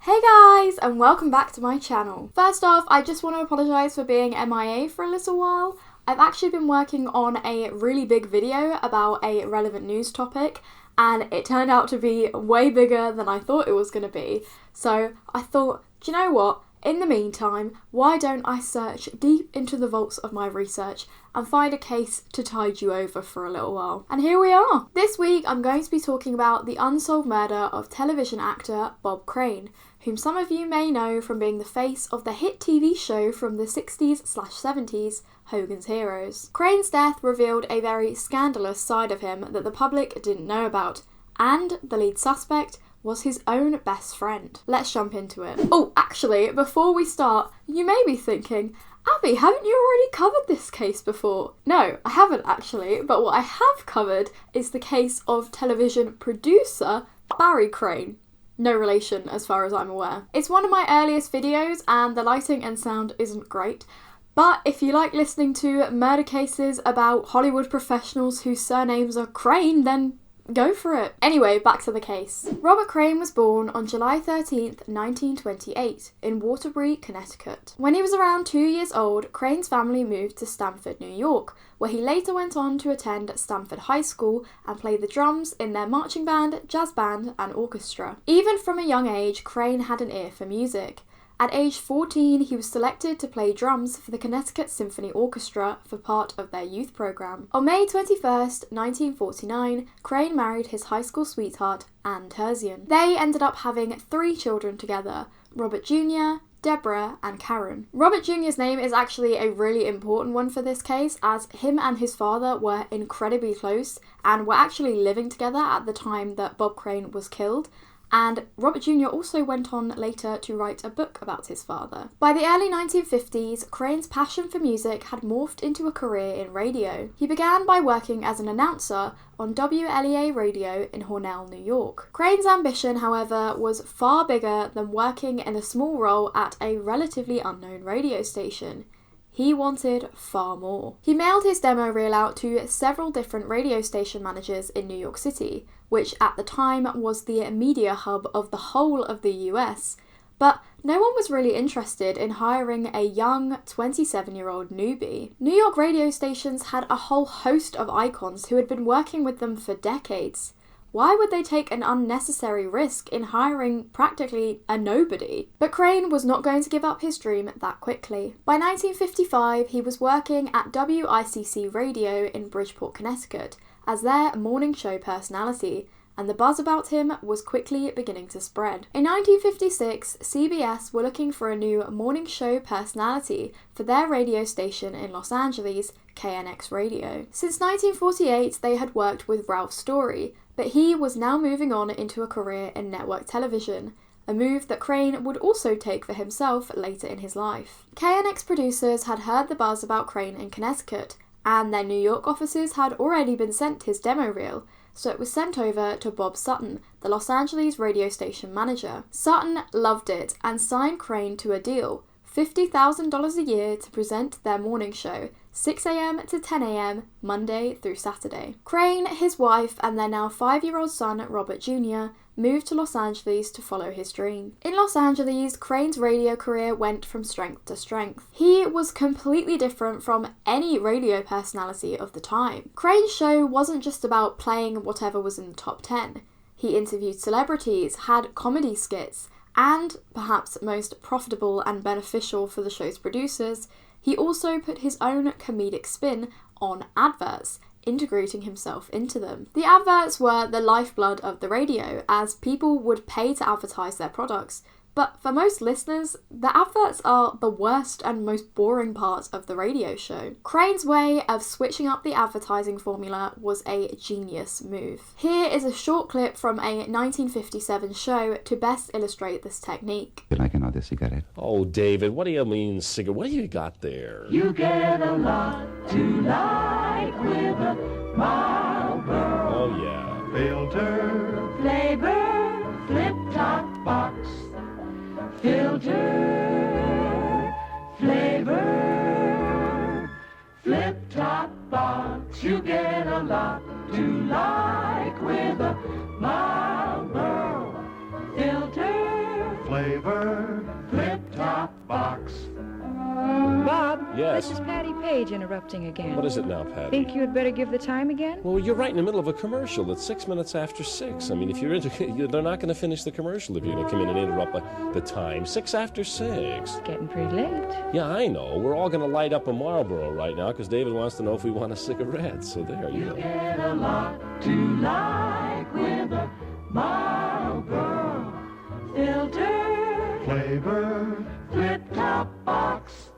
Hey guys, and welcome back to my channel. First off, I just want to apologise for being MIA for a little while. I've actually been working on a really big video about a relevant news topic, and it turned out to be way bigger than I thought it was going to be. So I thought, do you know what? In the meantime, why don't I search deep into the vaults of my research and find a case to tide you over for a little while. And here we are! This week I'm going to be talking about the unsolved murder of television actor Bob Crane, whom some of you may know from being the face of the hit TV show from the 60s/70s, Hogan's Heroes. Crane's death revealed a very scandalous side of him that the public didn't know about, and the lead suspect was his own best friend. Let's jump into it. Oh, actually, before we start, you may be thinking, Abby, haven't you already covered this case before? No, I haven't actually, but what I have covered is the case of television producer Barry Crane. No relation as far as I'm aware. It's one of my earliest videos and the lighting and sound isn't great, but if you like listening to murder cases about Hollywood professionals whose surnames are Crane, then go for it. Anyway, back to the case. Robert Crane was born on July 13th, 1928 in Waterbury, Connecticut. When he was around 2 years old, Crane's family moved to Stamford, New York, where he later went on to attend Stamford High School and play the drums in their marching band, jazz band, and orchestra. Even from a young age, Crane had an ear for music. At age 14, he was selected to play drums for the Connecticut Symphony Orchestra for part of their youth program. On May 21st, 1949, Crane married his high school sweetheart, Anne Terzian. They ended up having 3 children together, Robert Jr., Deborah, and Karen. Robert Jr.'s name is actually a really important one for this case, as him and his father were incredibly close and were actually living together at the time that Bob Crane was killed. And Robert Jr. also went on later to write a book about his father. By the early 1950s, Crane's passion for music had morphed into a career in radio. He began by working as an announcer on WLEA radio in Hornell, New York. Crane's ambition, however, was far bigger than working in a small role at a relatively unknown radio station. He wanted far more. He mailed his demo reel out to several different radio station managers in New York City, which at the time was the media hub of the whole of the US, but no one was really interested in hiring a young 27-year-old newbie. New York radio stations had a whole host of icons who had been working with them for decades. Why would they take an unnecessary risk in hiring practically a nobody? But Crane was not going to give up his dream that quickly. By 1955, he was working at WICC Radio in Bridgeport, Connecticut, as their morning show personality, and the buzz about him was quickly beginning to spread. In 1956, CBS were looking for a new morning show personality for their radio station in Los Angeles, KNX Radio. Since 1948, they had worked with Ralph Story, but he was now moving on into a career in network television, a move that Crane would also take for himself later in his life. KNX producers had heard the buzz about Crane in Connecticut, and their New York offices had already been sent his demo reel, so it was sent over to Bob Sutton, the Los Angeles radio station manager. Sutton loved it and signed Crane to a deal, $50,000 a year to present their morning show, 6 a.m. to 10 a.m. Monday through Saturday. Crane, his wife, and their now 5-year-old son, Robert Jr., moved to Los Angeles to follow his dream. In Los Angeles, Crane's radio career went from strength to strength. He was completely different from any radio personality of the time. Crane's show wasn't just about playing whatever was in the top 10. He interviewed celebrities, had comedy skits, and, perhaps most profitable and beneficial for the show's producers, he also put his own comedic spin on adverts, integrating himself into them. The adverts were the lifeblood of the radio, as people would pay to advertise their products, but for most listeners, the adverts are the worst and most boring part of the radio show. Crane's way of switching up the advertising formula was a genius move. Here is a short clip from a 1957 show to best illustrate this technique. Like another cigarette. Oh, David, what do you mean cigarette? What do you got there? You get a lot to like with a Marlboro. Oh, yeah. Filter, flavor, flip-top box. Filter, flavor, flip-top box. You get a lot to like with a Marlboro. Filter, flavor flip-top box. Bob, Yes? this is Patty Page interrupting again. What is it now, Patty? Think you had better give the time again? Well, you're right in the middle of a commercial. It's 6 minutes after 6. I mean, if you're they're not going to finish the commercial if you're going to come in and interrupt the time. 6 after 6. It's getting pretty late. Yeah, I know. We're all going to light up a Marlboro right now because David wants to know if we want a cigarette. So there you go. Get a lot to like with a Marlboro filter flavor flip-top box.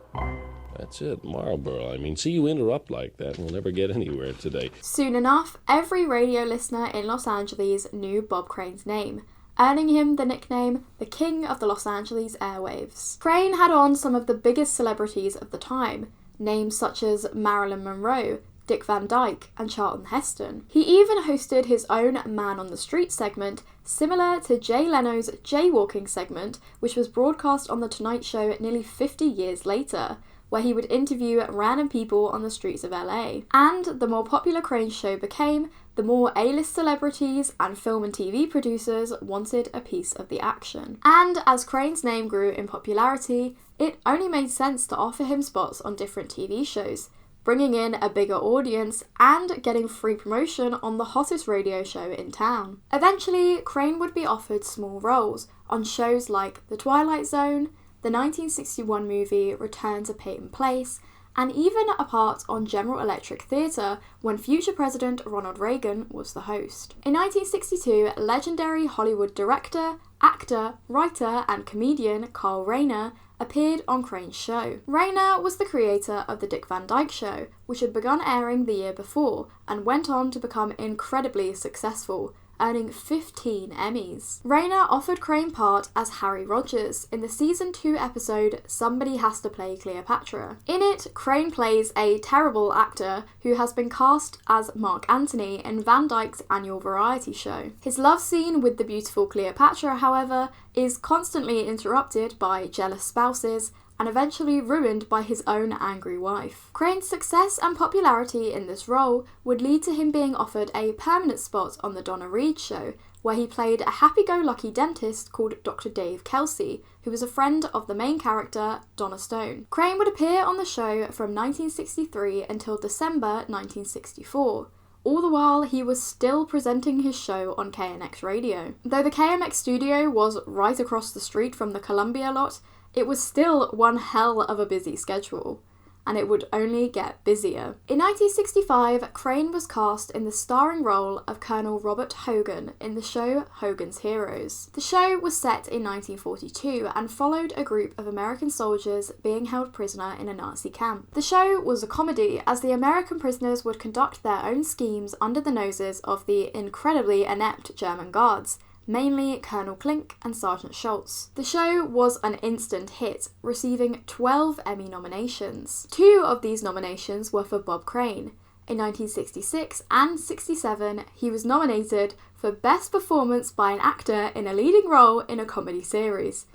That's it, Marlboro. I mean, see, you interrupt like that, we'll never get anywhere today. Soon enough, every radio listener in Los Angeles knew Bob Crane's name, earning him the nickname the King of the Los Angeles airwaves. Crane had on some of the biggest celebrities of the time, names such as Marilyn Monroe, Dick Van Dyke, and Charlton Heston. He even hosted his own Man on the Street segment, similar to Jay Leno's Jaywalking segment, which was broadcast on The Tonight Show nearly 50 years later, where he would interview random people on the streets of LA. And the more popular Crane show became, the more A-list celebrities and film and TV producers wanted a piece of the action. And as Crane's name grew in popularity, it only made sense to offer him spots on different TV shows, bringing in a bigger audience and getting free promotion on the hottest radio show in town. Eventually, Crane would be offered small roles on shows like The Twilight Zone, the 1961 movie Return to Peyton Place, and even a part on General Electric Theatre when future President Ronald Reagan was the host. In 1962, legendary Hollywood director, actor, writer, and comedian Carl Reiner appeared on Crane's show. Reiner was the creator of The Dick Van Dyke Show, which had begun airing the year before and went on to become incredibly successful, earning 15 Emmys. Reiner offered Crane part as Harry Rogers in the season 2 episode Somebody Has to Play Cleopatra. In it, Crane plays a terrible actor who has been cast as Mark Antony in Van Dyke's annual variety show. His love scene with the beautiful Cleopatra, however, is constantly interrupted by jealous spouses and eventually ruined by his own angry wife. Crane's success and popularity in this role would lead to him being offered a permanent spot on The Donna Reed Show, where he played a happy-go-lucky dentist called Dr. Dave Kelsey, who was a friend of the main character, Donna Stone. Crane would appear on the show from 1963 until December 1964. All the while, he was still presenting his show on KNX radio. Though the KMX studio was right across the street from the Columbia lot, it was still one hell of a busy schedule, and it would only get busier. In 1965, Crane was cast in the starring role of Colonel Robert Hogan in the show Hogan's Heroes. The show was set in 1942 and followed a group of American soldiers being held prisoner in a Nazi camp. The show was a comedy, as the American prisoners would conduct their own schemes under the noses of the incredibly inept German guards, mainly Colonel Klink and Sergeant Schultz. The show was an instant hit, receiving 12 Emmy nominations. 2 of these nominations were for Bob Crane. In 1966 and 67, he was nominated for Best Performance by an Actor in a Leading Role in a Comedy Series.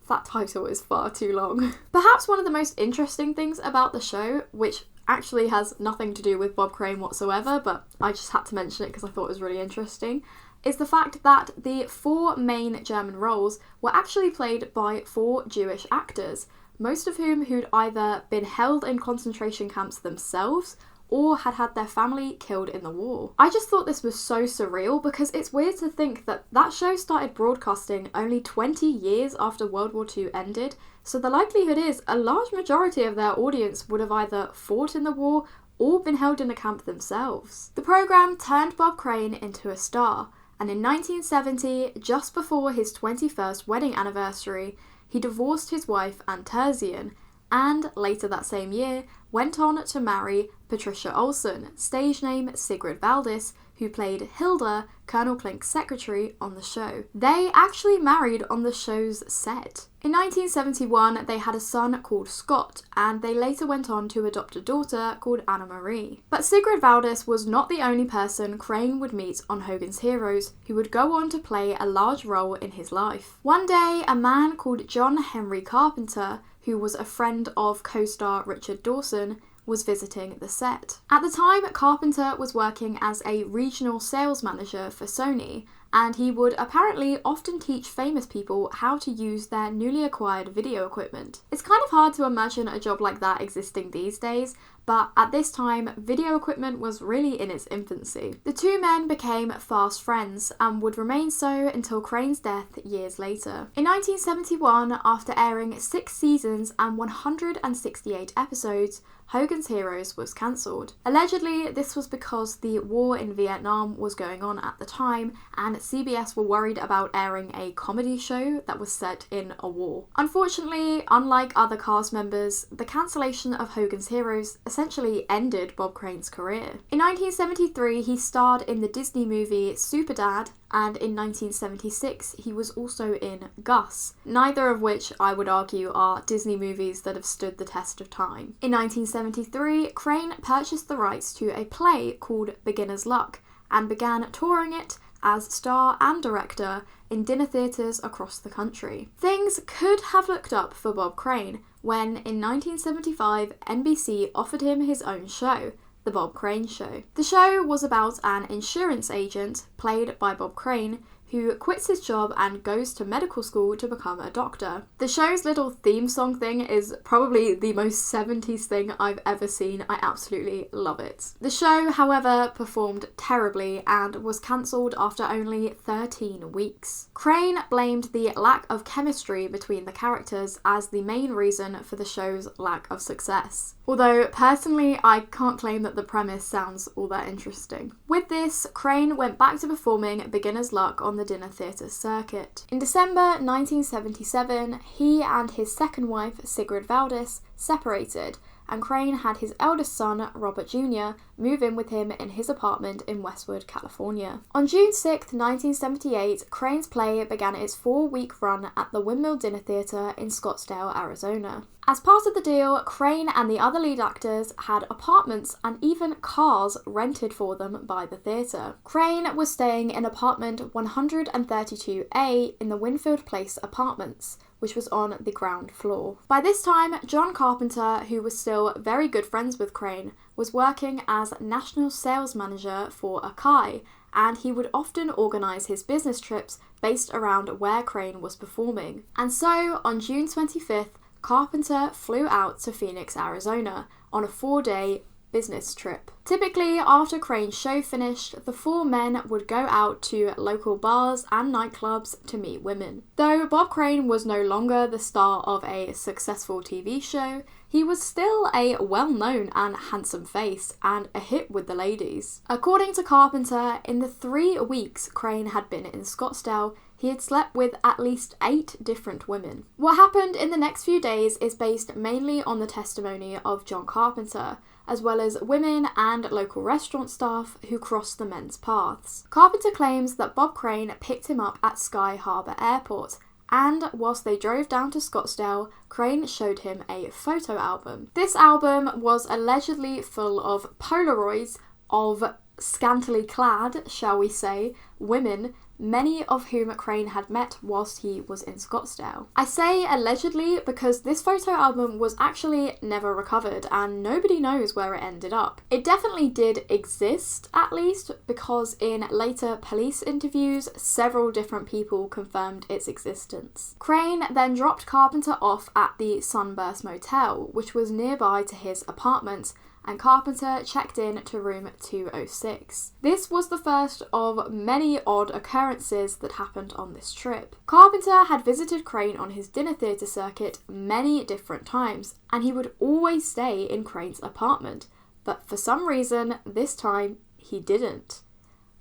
That title is far too long. Perhaps one of the most interesting things about the show, which actually has nothing to do with Bob Crane whatsoever, but I just had to mention it because I thought it was really interesting, is the fact that the 4 main German roles were actually played by 4 Jewish actors, most of whom who'd either been held in concentration camps themselves or had had their family killed in the war. I just thought this was so surreal because it's weird to think that that show started broadcasting only 20 years after World War II ended, so the likelihood is a large majority of their audience would have either fought in the war or been held in a camp themselves. The programme turned Bob Crane into a star, and in 1970, just before his 21st wedding anniversary, he divorced his wife Ann Terzian, and later that same year, went on to marry Patricia Olson, stage name Sigrid Valdis, who played Hilda, Colonel Klink's secretary, on the show. They actually married on the show's set. In 1971, they had a son called Scott, and they later went on to adopt a daughter called Anna Marie. But Sigrid Valdis was not the only person Crane would meet on Hogan's Heroes, who would go on to play a large role in his life. One day, a man called John Henry Carpenter, who was a friend of co-star Richard Dawson, was visiting the set. At the time, Carpenter was working as a regional sales manager for Sony, and he would apparently often teach famous people how to use their newly acquired video equipment. It's kind of hard to imagine a job like that existing these days, but at this time, video equipment was really in its infancy. The two men became fast friends and would remain so until Crane's death years later. In 1971, after airing 6 seasons and 168 episodes, Hogan's Heroes was cancelled. Allegedly, this was because the war in Vietnam was going on at the time, and CBS were worried about airing a comedy show that was set in a war. Unfortunately, unlike other cast members, the cancellation of Hogan's Heroes essentially ended Bob Crane's career. In 1973, he starred in the Disney movie Superdad, and in 1976 he was also in Gus, neither of which I would argue are Disney movies that have stood the test of time. In 1973, Crane purchased the rights to a play called Beginner's Luck and began touring it as star and director in dinner theatres across the country. Things could have looked up for Bob Crane when, in 1975, NBC offered him his own show, The Bob Crane Show. The show was about an insurance agent, played by Bob Crane, who quits his job and goes to medical school to become a doctor. The show's little theme song thing is probably the most 70s thing I've ever seen. I absolutely love it. The show, however, performed terribly and was cancelled after only 13 weeks. Crane blamed the lack of chemistry between the characters as the main reason for the show's lack of success. Although, personally, I can't claim that the premise sounds all that interesting. With this, Crane went back to performing Beginner's Luck on the dinner theatre circuit. In December 1977, he and his second wife, Sigrid Valdis, separated, and Crane had his eldest son, Robert Jr., move in with him in his apartment in Westwood, California. On June 6, 1978, Crane's play began its 4-week run at the Windmill Dinner Theatre in Scottsdale, Arizona. As part of the deal, Crane and the other lead actors had apartments and even cars rented for them by the theatre. Crane was staying in apartment 132A in the Winfield Place Apartments, which was on the ground floor. By this time, John Carpenter, who was still very good friends with Crane, was working as national sales manager for Akai, and he would often organise his business trips based around where Crane was performing. And so, on June 25th, Carpenter flew out to Phoenix, Arizona on a 4-day business trip. Typically, after Crane's show finished, the 4 men would go out to local bars and nightclubs to meet women. Though Bob Crane was no longer the star of a successful TV show, he was still a well-known and handsome face and a hit with the ladies. According to Carpenter, in the 3 weeks Crane had been in Scottsdale, he had slept with at least 8 different women. What happened in the next few days is based mainly on the testimony of John Carpenter, as well as women and local restaurant staff who crossed the men's paths. Carpenter claims that Bob Crane picked him up at Sky Harbor Airport, and whilst they drove down to Scottsdale, Crane showed him a photo album. This album was allegedly full of Polaroids of scantily clad, shall we say, women, many of whom Crane had met whilst he was in Scottsdale. I say allegedly because this photo album was actually never recovered and nobody knows where it ended up. It definitely did exist, at least, because in later police interviews, several different people confirmed its existence. Crane then dropped Carpenter off at the Sunburst Motel, which was nearby to his apartment, and Carpenter checked in to room 206. This was the first of many odd occurrences that happened on this trip. Carpenter had visited Crane on his dinner theatre circuit many different times, and he would always stay in Crane's apartment, but for some reason, this time, he didn't.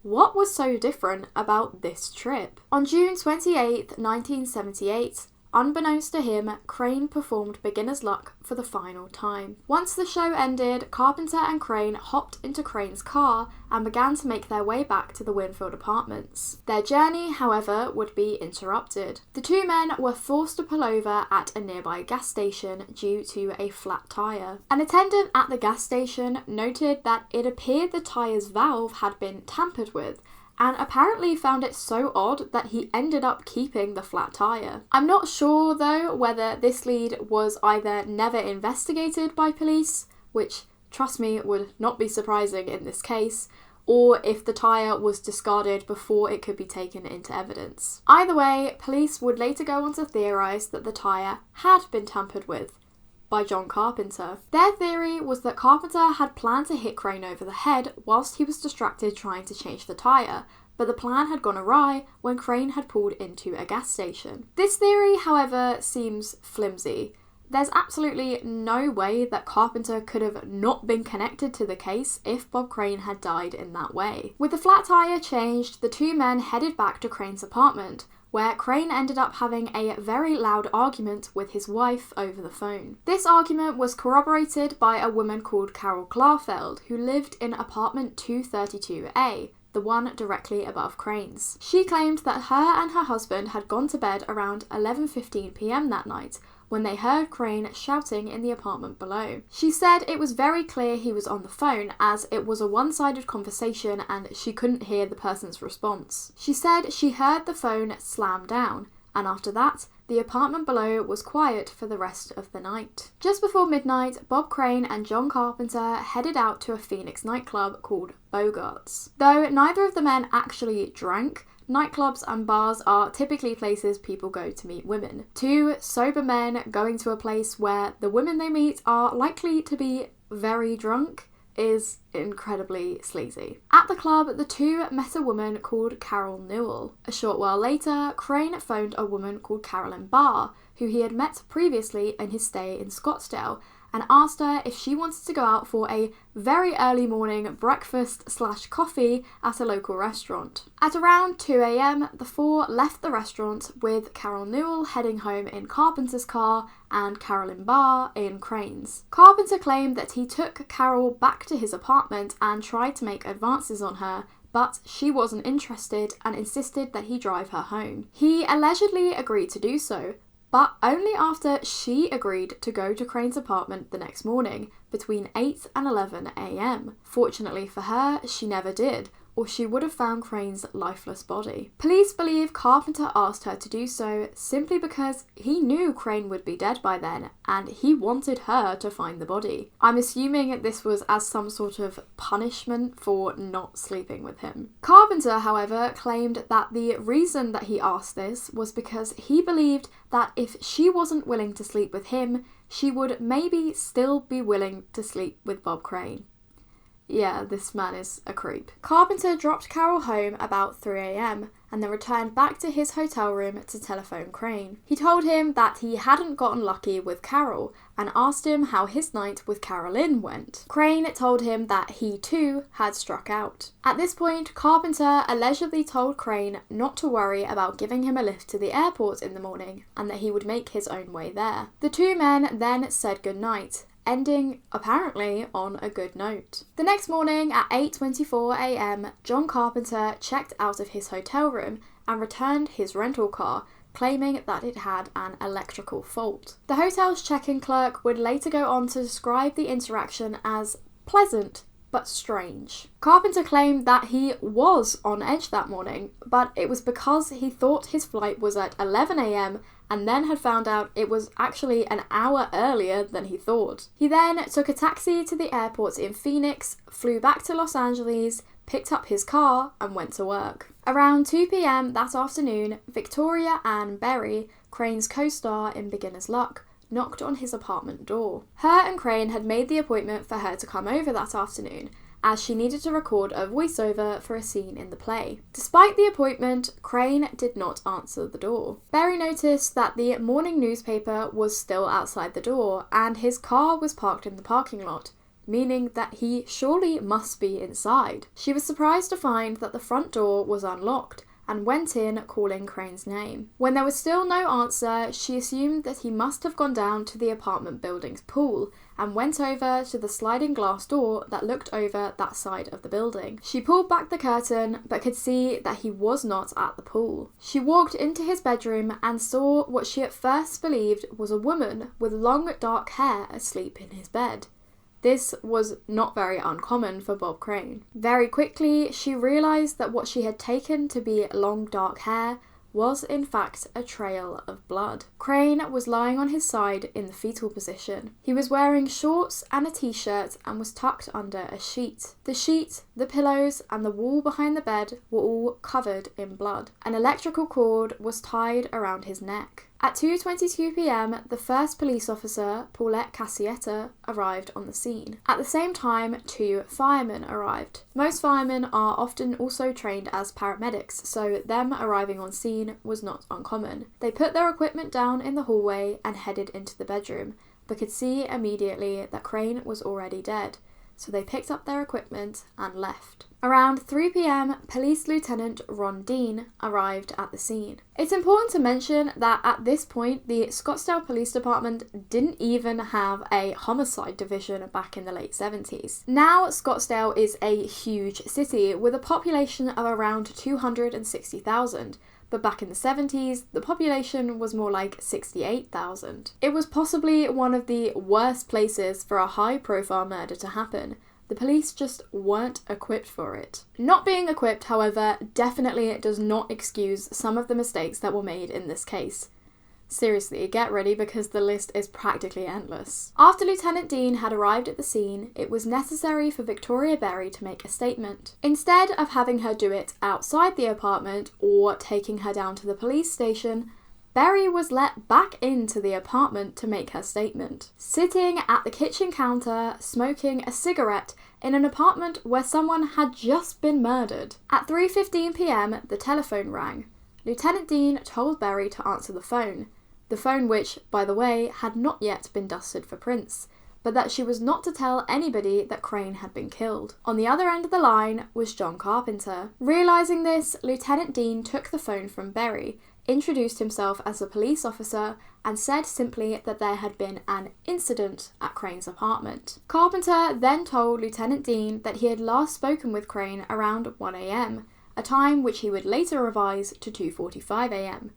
What was so different about this trip? On June 28, 1978, unbeknownst to him, Crane performed Beginner's Luck for the final time. Once the show ended, Carpenter and Crane hopped into Crane's car and began to make their way back to the Winfield Apartments. Their journey, however, would be interrupted. The 2 men were forced to pull over at a nearby gas station due to a flat tyre. An attendant at the gas station noted that it appeared the tyre's valve had been tampered with, and apparently found it so odd that he ended up keeping the flat tyre. I'm not sure though whether this lead was either never investigated by police, which, trust me, would not be surprising in this case, or if the tyre was discarded before it could be taken into evidence. Either way, police would later go on to theorise that the tyre had been tampered with by John Carpenter. Their theory was that Carpenter had planned to hit Crane over the head whilst he was distracted trying to change the tyre, but the plan had gone awry when Crane had pulled into a gas station. This theory, however, seems flimsy. There's absolutely no way that Carpenter could have not been connected to the case if Bob Crane had died in that way. With the flat tyre changed, the two men headed back to Crane's apartment, where Crane ended up having a very loud argument with his wife over the phone. This argument was corroborated by a woman called Carol Klarfeld, who lived in apartment 232A, the one directly above Crane's. She claimed that her and her husband had gone to bed around 11:15 p.m. that night, when they heard Crane shouting in the apartment below. She said it was very clear he was on the phone, as it was a one-sided conversation and she couldn't hear the person's response. She said she heard the phone slam down, and after that, the apartment below was quiet for the rest of the night. Just before midnight, Bob Crane and John Carpenter headed out to a Phoenix nightclub called Bogart's. Though neither of the men actually drank, nightclubs and bars are typically places people go to meet women. Two sober men going to a place where the women they meet are likely to be very drunk is incredibly sleazy. At the club, the two met a woman called Carol Newell. A short while later, Crane phoned a woman called Carolyn Barr, who he had met previously in his stay in Scottsdale, and asked her if she wanted to go out for a very early morning breakfast/coffee at a local restaurant. At around 2 a.m, the four left the restaurant, with Carol Newell heading home in Carpenter's car and Carolyn Barr in Crane's. Carpenter claimed that he took Carol back to his apartment and tried to make advances on her, but she wasn't interested and insisted that he drive her home. He allegedly agreed to do so, but only after she agreed to go to Crane's apartment the next morning between 8 and 11 a.m. Fortunately for her, she never did, or she would have found Crane's lifeless body. Police believe Carpenter asked her to do so simply because he knew Crane would be dead by then and he wanted her to find the body. I'm assuming this was as some sort of punishment for not sleeping with him. Carpenter, however, claimed that the reason that he asked this was because he believed that if she wasn't willing to sleep with him, she would maybe still be willing to sleep with Bob Crane. Yeah, this man is a creep. Carpenter dropped Carol home about 3 a.m. and then returned back to his hotel room to telephone Crane. He told him that he hadn't gotten lucky with Carol and asked him how his night with Carolyn went. Crane told him that he too had struck out. At this point, Carpenter allegedly told Crane not to worry about giving him a lift to the airport in the morning and that he would make his own way there. The two men then said goodnight, ending, apparently, on a good note. The next morning at 8:24 a.m, John Carpenter checked out of his hotel room and returned his rental car, claiming that it had an electrical fault. The hotel's check-in clerk would later go on to describe the interaction as pleasant but strange. Carpenter claimed that he was on edge that morning, but it was because he thought his flight was at 11 a.m. and then had found out it was actually an hour earlier than he thought. He then took a taxi to the airport in Phoenix, flew back to Los Angeles, picked up his car and went to work. Around 2 p.m. that afternoon, Victoria Ann Berry, Crane's co-star in Beginner's Luck, knocked on his apartment door. Her and Crane had made the appointment for her to come over that afternoon, as she needed to record a voiceover for a scene in the play. Despite the appointment, Crane did not answer the door. Berry noticed that the morning newspaper was still outside the door and his car was parked in the parking lot, meaning that he surely must be inside. She was surprised to find that the front door was unlocked and went in calling Crane's name. When there was still no answer, she assumed that he must have gone down to the apartment building's pool and went over to the sliding glass door that looked over that side of the building. She pulled back the curtain but could see that he was not at the pool. She walked into his bedroom and saw what she at first believed was a woman with long dark hair asleep in his bed. This was not very uncommon for Bob Crane. Very quickly, she realised that what she had taken to be long dark hair was in fact a trail of blood. Crane was lying on his side in the fetal position. He was wearing shorts and a t-shirt and was tucked under a sheet. The sheet, the pillows, and the wall behind the bed were all covered in blood. An electrical cord was tied around his neck. At 2:22 p.m, the first police officer, Paulette Cassietta, arrived on the scene. At the same time, 2 firemen arrived. Most firemen are often also trained as paramedics, so them arriving on scene was not uncommon. They put their equipment down in the hallway and headed into the bedroom, but could see immediately that Crane was already dead, so they picked up their equipment and left. Around 3 p.m, Police Lieutenant Ron Dean arrived at the scene. It's important to mention that at this point, the Scottsdale Police Department didn't even have a homicide division back in the late 70s. Now, Scottsdale is a huge city with a population of around 260,000. But back in the 70s, the population was more like 68,000. It was possibly one of the worst places for a high-profile murder to happen. The police just weren't equipped for it. Not being equipped, however, definitely does not excuse some of the mistakes that were made in this case. Seriously, get ready because the list is practically endless. After Lieutenant Dean had arrived at the scene, it was necessary for Victoria Berry to make a statement. Instead of having her do it outside the apartment or taking her down to the police station, Berry was let back into the apartment to make her statement. Sitting at the kitchen counter, smoking a cigarette in an apartment where someone had just been murdered. At 3:15 p.m, the telephone rang. Lieutenant Dean told Berry to answer the phone which, by the way, had not yet been dusted for prints, but that she was not to tell anybody that Crane had been killed. On the other end of the line was John Carpenter. Realising this, Lieutenant Dean took the phone from Berry, introduced himself as a police officer, and said simply that there had been an incident at Crane's apartment. Carpenter then told Lieutenant Dean that he had last spoken with Crane around 1 a.m, a time which he would later revise to 2:45 a.m.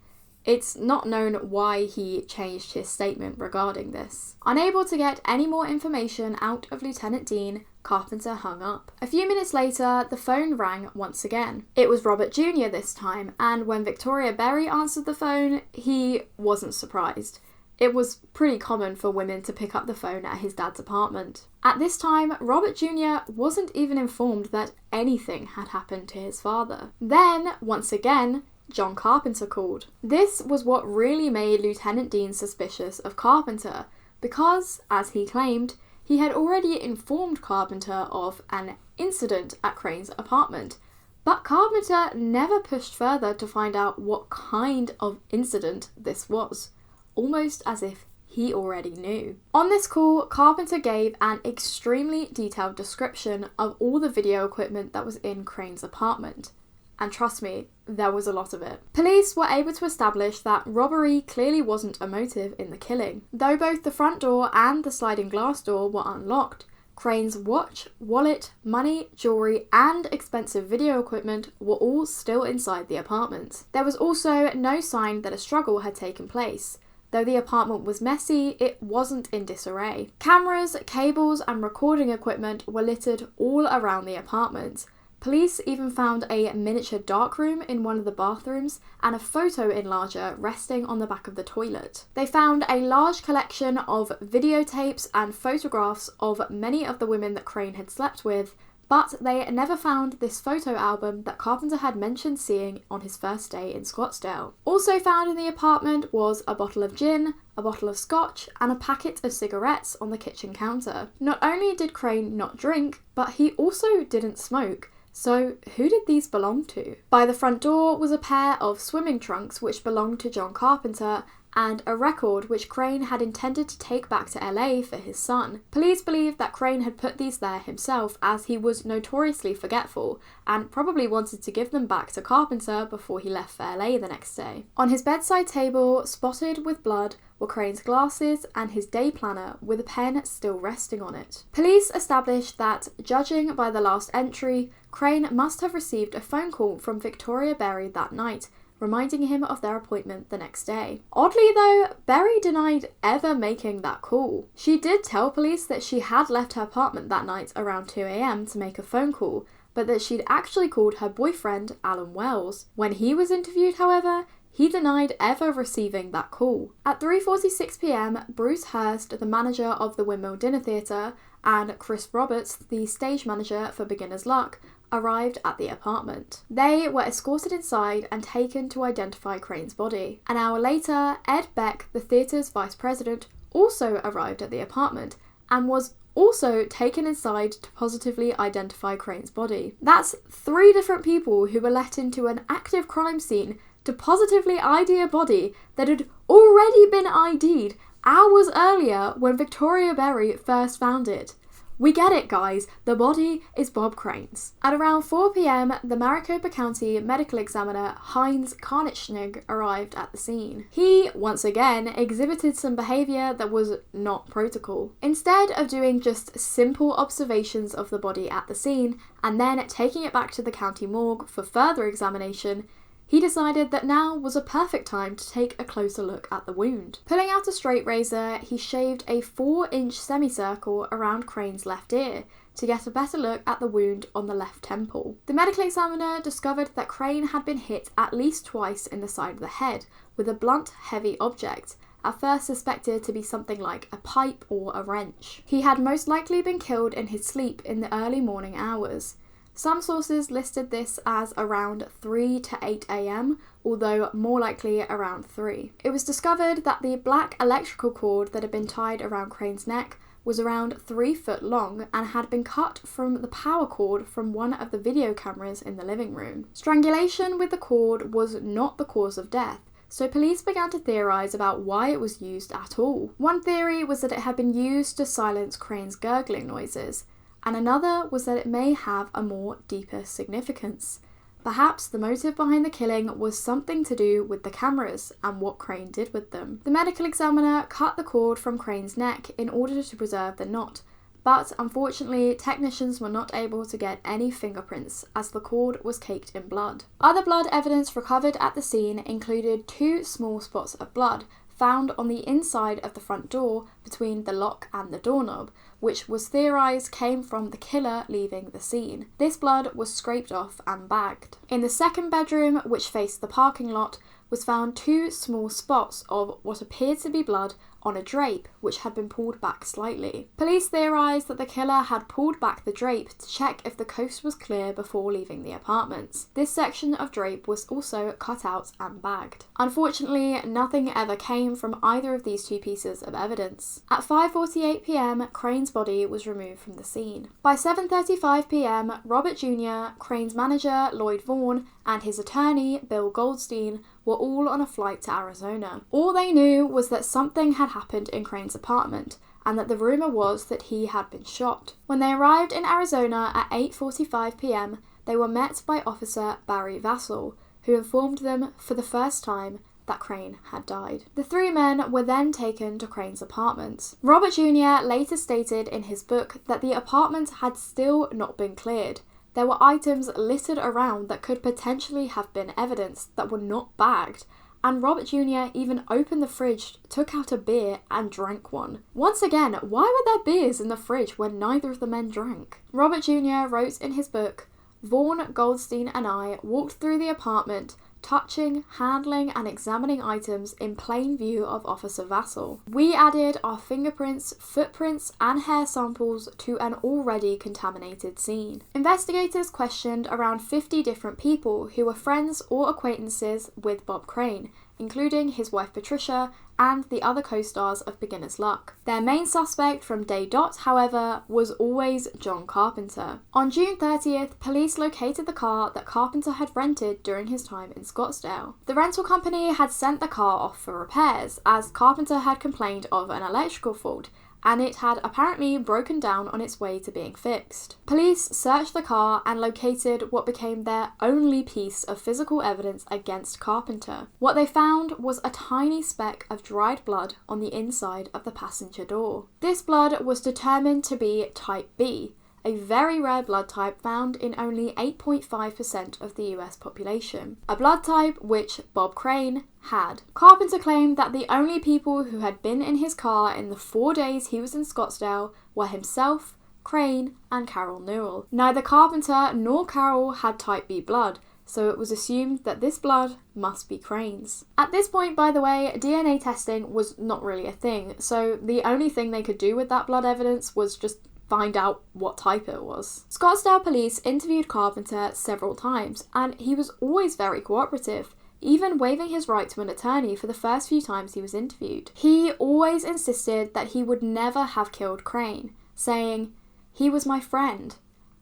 It's not known why he changed his statement regarding this. Unable to get any more information out of Lieutenant Dean, Carpenter hung up. A few minutes later, the phone rang once again. It was Robert Jr. this time, and when Victoria Berry answered the phone, he wasn't surprised. It was pretty common for women to pick up the phone at his dad's apartment. At this time, Robert Jr. wasn't even informed that anything had happened to his father. Then, once again, John Carpenter called. This was what really made Lieutenant Dean suspicious of Carpenter, because, as he claimed, he had already informed Carpenter of an incident at Crane's apartment, but Carpenter never pushed further to find out what kind of incident this was, almost as if he already knew. On this call, Carpenter gave an extremely detailed description of all the video equipment that was in Crane's apartment. And trust me, there was a lot of it. Police were able to establish that robbery clearly wasn't a motive in the killing. Though both the front door and the sliding glass door were unlocked, Crane's watch, wallet, money, jewellery and expensive video equipment were all still inside the apartment. There was also no sign that a struggle had taken place. Though the apartment was messy, it wasn't in disarray. Cameras, cables and recording equipment were littered all around the apartment. Police even found a miniature darkroom in one of the bathrooms and a photo enlarger resting on the back of the toilet. They found a large collection of videotapes and photographs of many of the women that Crane had slept with, but they never found this photo album that Carpenter had mentioned seeing on his first day in Scottsdale. Also found in the apartment was a bottle of gin, a bottle of scotch, and a packet of cigarettes on the kitchen counter. Not only did Crane not drink, but he also didn't smoke. So, who did these belong to? By the front door was a pair of swimming trunks which belonged to John Carpenter, and a record which Crane had intended to take back to LA for his son. Police believe that Crane had put these there himself as he was notoriously forgetful and probably wanted to give them back to Carpenter before he left for LA the next day. On his bedside table, spotted with blood, were Crane's glasses and his day planner with a pen still resting on it. Police established that, judging by the last entry, Crane must have received a phone call from Victoria Berry that night, reminding him of their appointment the next day. Oddly though, Berry denied ever making that call. She did tell police that she had left her apartment that night around 2 a.m. to make a phone call, but that she'd actually called her boyfriend, Alan Wells. When he was interviewed, however, he denied ever receiving that call. At 3:46 p.m, Bruce Hurst, the manager of the Windmill Dinner Theatre, and Chris Roberts, the stage manager for Beginner's Luck, arrived at the apartment. They were escorted inside and taken to identify Crane's body. An hour later, Ed Beck, the theatre's vice president, also arrived at the apartment and was also taken inside to positively identify Crane's body. That's 3 different people who were let into an active crime scene to positively ID a body that had already been ID'd hours earlier when Victoria Berry first found it. We get it, guys. The body is Bob Crane's. At around 4 p.m, the Maricopa County medical examiner Heinz Karnichnig arrived at the scene. He, once again, exhibited some behaviour that was not protocol. Instead of doing just simple observations of the body at the scene and then taking it back to the county morgue for further examination, he decided that now was a perfect time to take a closer look at the wound. Pulling out a straight razor, he shaved a 4-inch semicircle around Crane's left ear to get a better look at the wound on the left temple. The medical examiner discovered that Crane had been hit at least twice in the side of the head with a blunt, heavy object, at first suspected to be something like a pipe or a wrench. He had most likely been killed in his sleep in the early morning hours. Some sources listed this as around 3 to 8 a.m, although more likely around 3. It was discovered that the black electrical cord that had been tied around Crane's neck was around 3 foot long and had been cut from the power cord from one of the video cameras in the living room. Strangulation with the cord was not the cause of death, so police began to theorise about why it was used at all. One theory was that it had been used to silence Crane's gurgling noises, and another was that it may have a more deeper significance. Perhaps the motive behind the killing was something to do with the cameras and what Crane did with them. The medical examiner cut the cord from Crane's neck in order to preserve the knot, but unfortunately technicians were not able to get any fingerprints as the cord was caked in blood. Other blood evidence recovered at the scene included 2 small spots of blood found on the inside of the front door between the lock and the doorknob, which was theorised came from the killer leaving the scene. This blood was scraped off and bagged. In the second bedroom, which faced the parking lot, was found 2 small spots of what appeared to be blood on a drape which had been pulled back slightly. Police theorised that the killer had pulled back the drape to check if the coast was clear before leaving the apartments. This section of drape was also cut out and bagged. Unfortunately, nothing ever came from either of these 2 pieces of evidence. At 5:48 p.m, Crane's body was removed from the scene. By 7:35 p.m, Robert Jr., Crane's manager Lloyd Vaughn, and his attorney Bill Goldstein were all on a flight to Arizona. All they knew was that something had happened in Crane's apartment and that the rumour was that he had been shot. When they arrived in Arizona at 8:45 p.m, they were met by Officer Barry Vassell, who informed them for the first time that Crane had died. The 3 men were then taken to Crane's apartment. Robert Jr. later stated in his book that the apartment had still not been cleared. There were items littered around that could potentially have been evidence that were not bagged, and Robert Jr. even opened the fridge, took out a beer and drank one. Once again, why were there beers in the fridge when neither of the men drank? Robert Jr. wrote in his book, "Vaughn, Goldstein and I walked through the apartment, touching, handling and examining items in plain view of Officer Vassell. We added our fingerprints, footprints and hair samples to an already contaminated scene." Investigators questioned around 50 different people who were friends or acquaintances with Bob Crane, including his wife Patricia and the other co-stars of Beginner's Luck. Their main suspect from day dot, however, was always John Carpenter. On June 30th, police located the car that Carpenter had rented during his time in Scottsdale. The rental company had sent the car off for repairs, as Carpenter had complained of an electrical fault, and it had apparently broken down on its way to being fixed. Police searched the car and located what became their only piece of physical evidence against Carpenter. What they found was a tiny speck of dried blood on the inside of the passenger door. This blood was determined to be type B, a very rare blood type found in only 8.5% of the US population, a blood type which Bob Crane had. Carpenter claimed that the only people who had been in his car in the 4 days he was in Scottsdale were himself, Crane, and Carol Newell. Neither Carpenter nor Carol had type B blood, so it was assumed that this blood must be Crane's. At this point, by the way, DNA testing was not really a thing, so the only thing they could do with that blood evidence was just find out what type it was. Scottsdale police interviewed Carpenter several times, and he was always very cooperative, even waiving his right to an attorney for the first few times he was interviewed. He always insisted that he would never have killed Crane, saying, "He was my friend,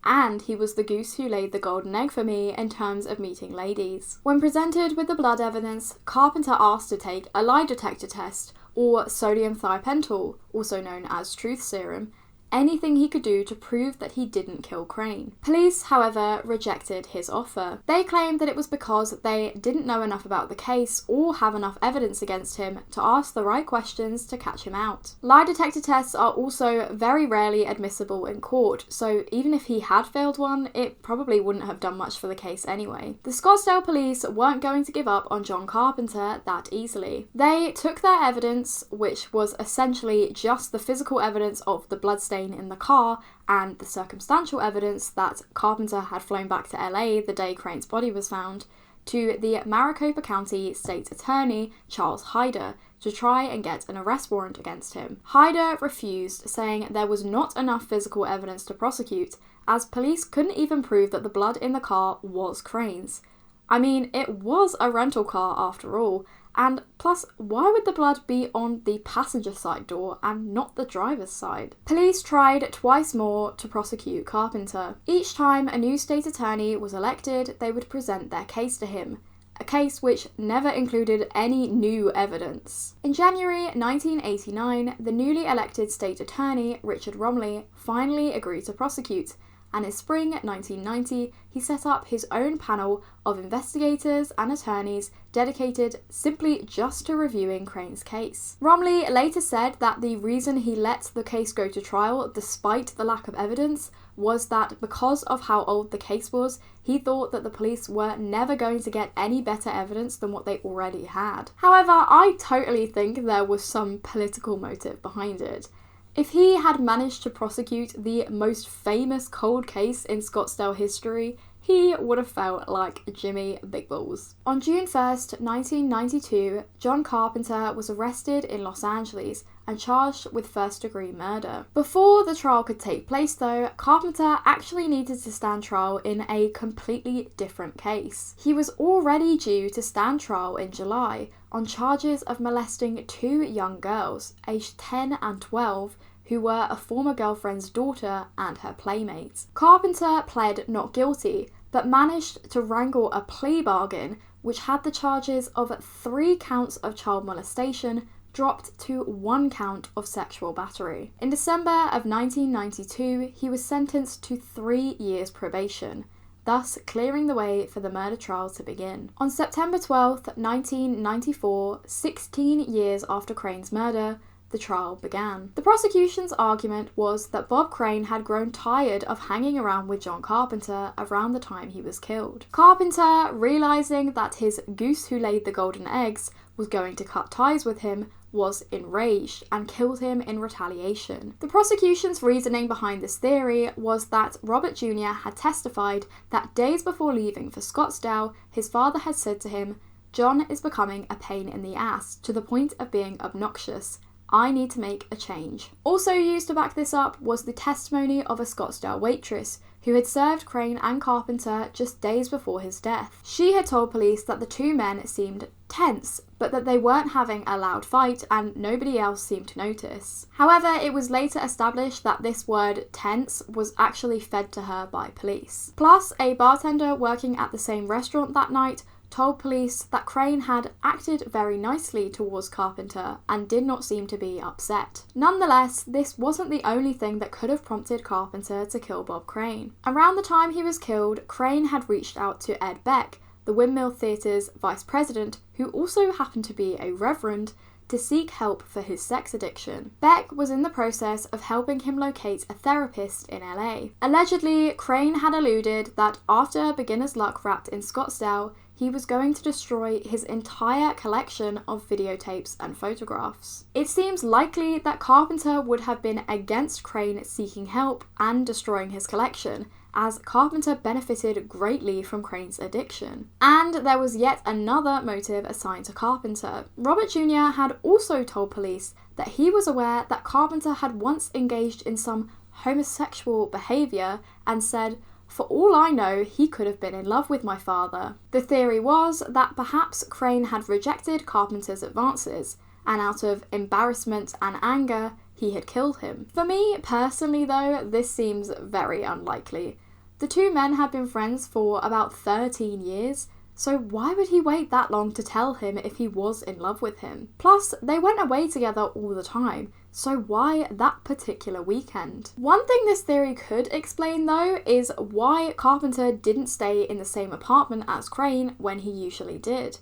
and he was the goose who laid the golden egg for me in terms of meeting ladies." When presented with the blood evidence, Carpenter asked to take a lie detector test, or sodium thiopental, also known as truth serum, anything he could do to prove that he didn't kill Crane. Police, however, rejected his offer. They claimed that it was because they didn't know enough about the case or have enough evidence against him to ask the right questions to catch him out. Lie detector tests are also very rarely admissible in court, so even if he had failed one, it probably wouldn't have done much for the case anyway. The Scottsdale police weren't going to give up on John Carpenter that easily. They took their evidence, which was essentially just the physical evidence of the bloodstain in the car and the circumstantial evidence that Carpenter had flown back to LA the day Crane's body was found, to the Maricopa County State Attorney Charles Hyder to try and get an arrest warrant against him. Hyder refused, saying there was not enough physical evidence to prosecute, as police couldn't even prove that the blood in the car was Crane's. I mean, it was a rental car after all, and plus, why would the blood be on the passenger side door and not the driver's side? Police tried twice more to prosecute Carpenter. Each time a new state attorney was elected, they would present their case to him, a case which never included any new evidence. In January 1989, the newly elected state attorney, Richard Romley, finally agreed to prosecute, and in spring 1990, he set up his own panel of investigators and attorneys dedicated simply just to reviewing Crane's case. Romley later said that the reason he let the case go to trial despite the lack of evidence was that because of how old the case was, he thought that the police were never going to get any better evidence than what they already had. However, I totally think there was some political motive behind it. If he had managed to prosecute the most famous cold case in Scottsdale history, he would have felt like Jimmy Big Balls. On June 1st, 1992, John Carpenter was arrested in Los Angeles and charged with first-degree murder. Before the trial could take place though, Carpenter actually needed to stand trial in a completely different case. He was already due to stand trial in July on charges of molesting two young girls, aged 10 and 12, who were a former girlfriend's daughter and her playmates. Carpenter pled not guilty, but managed to wrangle a plea bargain which had the charges of 3 counts of child molestation dropped to 1 count of sexual battery. In December of 1992, he was sentenced to 3 years probation, thus clearing the way for the murder trial to begin. On September 12th, 1994, 16 years after Crane's murder, the trial began. The prosecution's argument was that Bob Crane had grown tired of hanging around with John Carpenter around the time he was killed. Carpenter, realizing that his goose who laid the golden eggs was going to cut ties with him, was enraged and killed him in retaliation. The prosecution's reasoning behind this theory was that Robert Jr. had testified that days before leaving for Scottsdale, his father had said to him, "John is becoming a pain in the ass to the point of being obnoxious. I need to make a change." Also used to back this up was the testimony of a Scottsdale waitress who had served Crane and Carpenter just days before his death. She had told police that the two men seemed tense, but that they weren't having a loud fight and nobody else seemed to notice. However, it was later established that this word tense was actually fed to her by police. Plus, a bartender working at the same restaurant that night told police that Crane had acted very nicely towards Carpenter and did not seem to be upset. Nonetheless, this wasn't the only thing that could have prompted Carpenter to kill Bob Crane. Around the time he was killed, Crane had reached out to Ed Beck, the Windmill Theatre's vice president, who also happened to be a reverend, to seek help for his sex addiction. Beck was in the process of helping him locate a therapist in LA. Allegedly, Crane had alluded that after beginner's luck wrapped in Scottsdale, he was going to destroy his entire collection of videotapes and photographs. It seems likely that Carpenter would have been against Crane seeking help and destroying his collection, as Carpenter benefited greatly from Crane's addiction. And there was yet another motive assigned to Carpenter. Robert Jr. had also told police that he was aware that Carpenter had once engaged in some homosexual behaviour and said, "For all I know, he could have been in love with my father." The theory was that perhaps Crane had rejected Carpenter's advances, and out of embarrassment and anger, he had killed him. For me, personally though, this seems very unlikely. The two men had been friends for about 13 years, so why would he wait that long to tell him if he was in love with him? Plus, they went away together all the time, so why that particular weekend? One thing this theory could explain though is why Carpenter didn't stay in the same apartment as Crane when he usually did.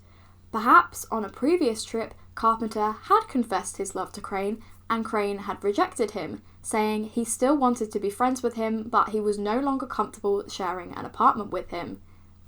Perhaps on a previous trip, Carpenter had confessed his love to Crane and Crane had rejected him, saying he still wanted to be friends with him but he was no longer comfortable sharing an apartment with him.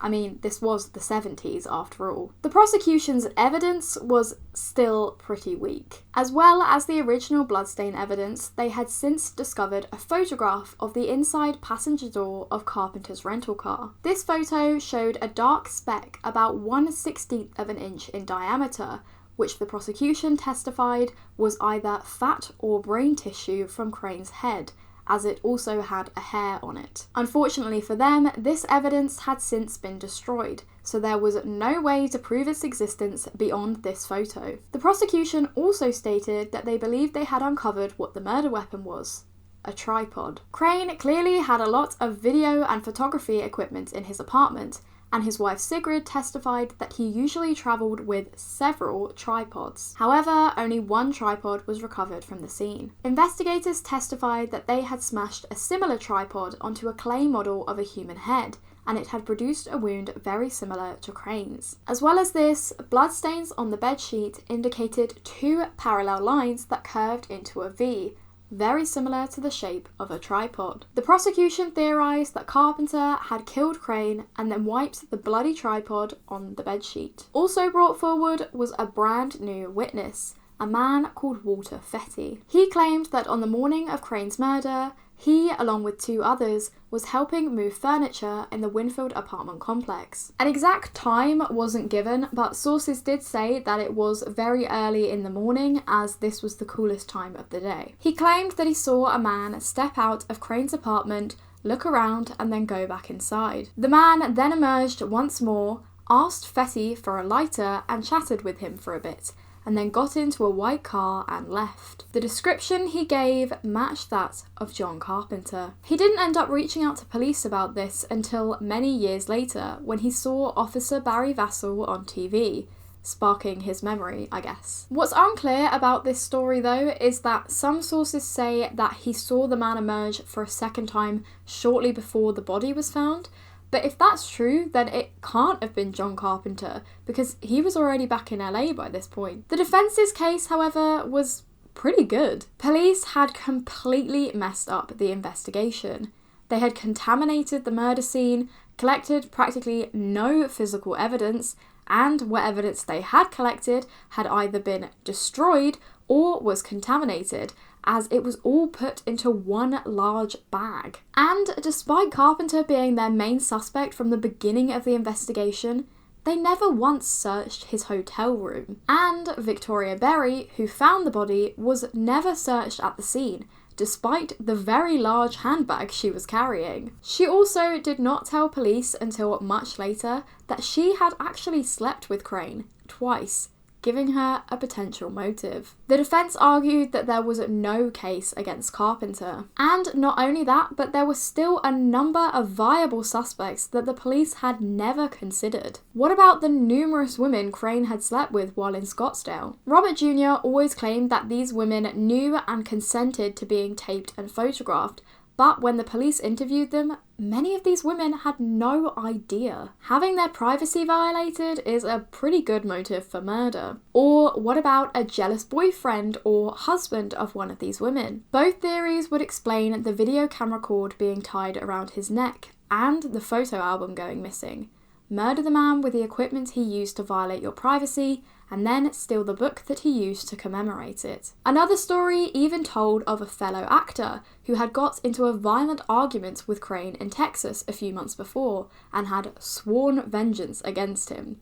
I mean, this was the 70s after all. The prosecution's evidence was still pretty weak. As well as the original bloodstain evidence, they had since discovered a photograph of the inside passenger door of Carpenter's rental car. This photo showed a dark speck about 1/16 of an inch in diameter, which the prosecution testified was either fat or brain tissue from Crane's head, as it also had a hair on it. Unfortunately for them, this evidence had since been destroyed, so there was no way to prove its existence beyond this photo. The prosecution also stated that they believed they had uncovered what the murder weapon was: a tripod. Crane clearly had a lot of video and photography equipment in his apartment, and his wife Sigrid testified that he usually travelled with several tripods. However, only one tripod was recovered from the scene. Investigators testified that they had smashed a similar tripod onto a clay model of a human head, and it had produced a wound very similar to Crane's. As well as this, bloodstains on the bedsheet indicated two parallel lines that curved into a V, very similar to the shape of a tripod. The prosecution theorised that Carpenter had killed Crane and then wiped the bloody tripod on the bedsheet. Also brought forward was a brand new witness, a man called Walter Fetty. He claimed that on the morning of Crane's murder, he, along with two others, was helping move furniture in the Winfield apartment complex. An exact time wasn't given, but sources did say that it was very early in the morning, as this was the coolest time of the day. He claimed that he saw a man step out of Crane's apartment, look around, and then go back inside. The man then emerged once more, asked Fetty for a lighter, and chatted with him for a bit, and then got into a white car and left. The description he gave matched that of John Carpenter. He didn't end up reaching out to police about this until many years later, when he saw Officer Barry Vassell on TV, sparking his memory, I guess. What's unclear about this story though is that some sources say that he saw the man emerge for a second time shortly before the body was found, but if that's true, then it can't have been John Carpenter, because he was already back in LA by this point. The defence's case, however, was pretty good. Police had completely messed up the investigation. They had contaminated the murder scene, collected practically no physical evidence, and what evidence they had collected had either been destroyed or was contaminated, as it was all put into one large bag. And despite Carpenter being their main suspect from the beginning of the investigation, they never once searched his hotel room. And Victoria Berry, who found the body, was never searched at the scene, despite the very large handbag she was carrying. She also did not tell police until much later that she had actually slept with Crane twice, giving her a potential motive. The defense argued that there was no case against Carpenter. And not only that, but there were still a number of viable suspects that the police had never considered. What about the numerous women Crane had slept with while in Scottsdale? Robert Jr. always claimed that these women knew and consented to being taped and photographed, but when the police interviewed them, many of these women had no idea. Having their privacy violated is a pretty good motive for murder. Or what about a jealous boyfriend or husband of one of these women? Both theories would explain the video camera cord being tied around his neck and the photo album going missing. Murder the man with the equipment he used to violate your privacy, and then steal the book that he used to commemorate it. Another story even told of a fellow actor who had got into a violent argument with Crane in Texas a few months before and had sworn vengeance against him.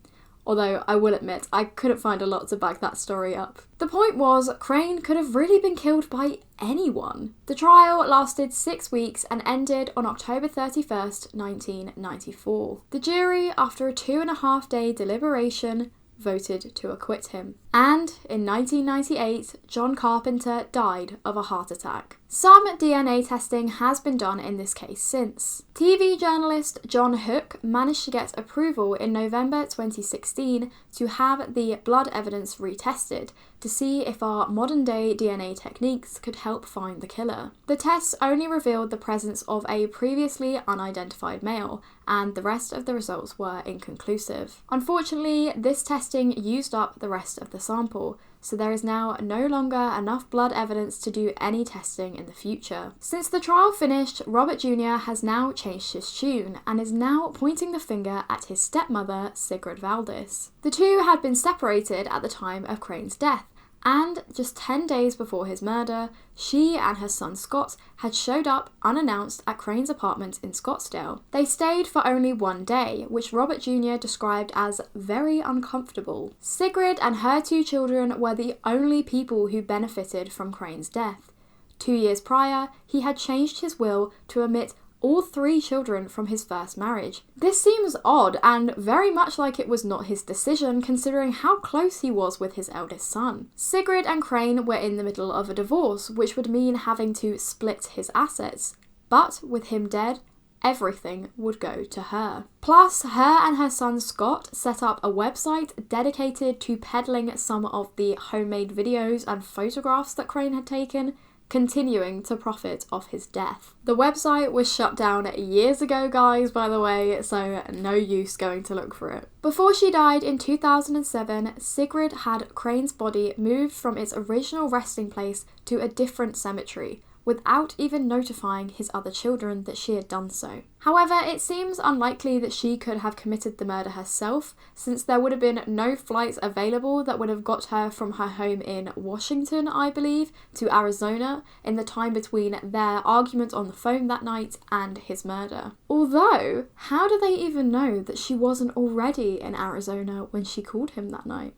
Although I will admit, I couldn't find a lot to back that story up. The point was, Crane could have really been killed by anyone. The trial lasted 6 weeks and ended on October 31st, 1994. The jury, after a 2.5-day deliberation, voted to acquit him. And in 1998, John Carpenter died of a heart attack. Some DNA testing has been done in this case since. TV journalist John Hook managed to get approval in November 2016 to have the blood evidence retested to see if our modern-day DNA techniques could help find the killer. The tests only revealed the presence of a previously unidentified male, and the rest of the results were inconclusive. Unfortunately, this testing used up the rest of the sample, so there is now no longer enough blood evidence to do any testing in the future. Since the trial finished, Robert Jr. has now changed his tune and is now pointing the finger at his stepmother, Sigrid Valdis. The two had been separated at the time of Crane's death, and just 10 days before his murder, she and her son Scott had showed up unannounced at Crane's apartment in Scottsdale. They stayed for only 1 day, which Robert Jr. described as very uncomfortable. Sigrid and her 2 children were the only people who benefited from Crane's death. 2 years prior, he had changed his will to omit all 3 children from his first marriage. This seems odd and very much like it was not his decision, considering how close he was with his eldest son. Sigrid and Crane were in the middle of a divorce, which would mean having to split his assets. But with him dead, everything would go to her. Plus, her and her son Scott set up a website dedicated to peddling some of the homemade videos and photographs that Crane had taken, continuing to profit off his death. The website was shut down years ago, guys, by the way, so no use going to look for it. Before she died in 2007, Sigrid had Crane's body moved from its original resting place to a different cemetery, without even notifying his other children that she had done so. However, it seems unlikely that she could have committed the murder herself, since there would have been no flights available that would have got her from her home in Washington, I believe, to Arizona in the time between their argument on the phone that night and his murder. Although, how do they even know that she wasn't already in Arizona when she called him that night?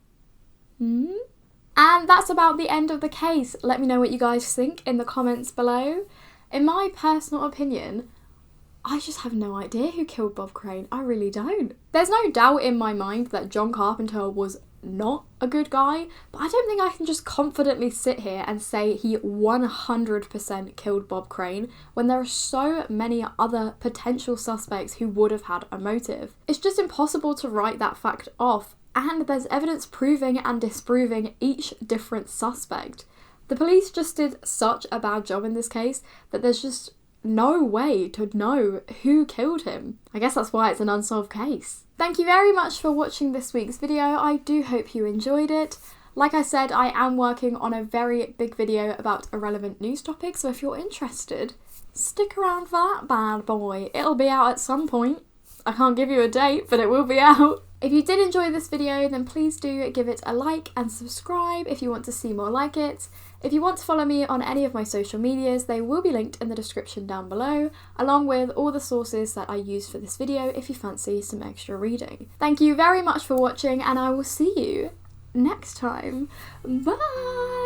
And that's about the end of the case. Let me know what you guys think in the comments below. In my personal opinion, I just have no idea who killed Bob Crane. I really don't. There's no doubt in my mind that John Carpenter was not a good guy, but I don't think I can just confidently sit here and say he 100% killed Bob Crane when there are so many other potential suspects who would have had a motive. It's just impossible to write that fact off. And there's evidence proving and disproving each different suspect. The police just did such a bad job in this case that there's just no way to know who killed him. I guess that's why it's an unsolved case. Thank you very much for watching this week's video. I do hope you enjoyed it. Like I said, I am working on a very big video about irrelevant news topics, so if you're interested, stick around for that bad boy. It'll be out at some point. I can't give you a date, but it will be out. If you did enjoy this video, then please do give it a like and subscribe if you want to see more like it. If you want to follow me on any of my social medias, they will be linked in the description down below, along with all the sources that I used for this video if you fancy some extra reading. Thank you very much for watching, and I will see you next time. Bye!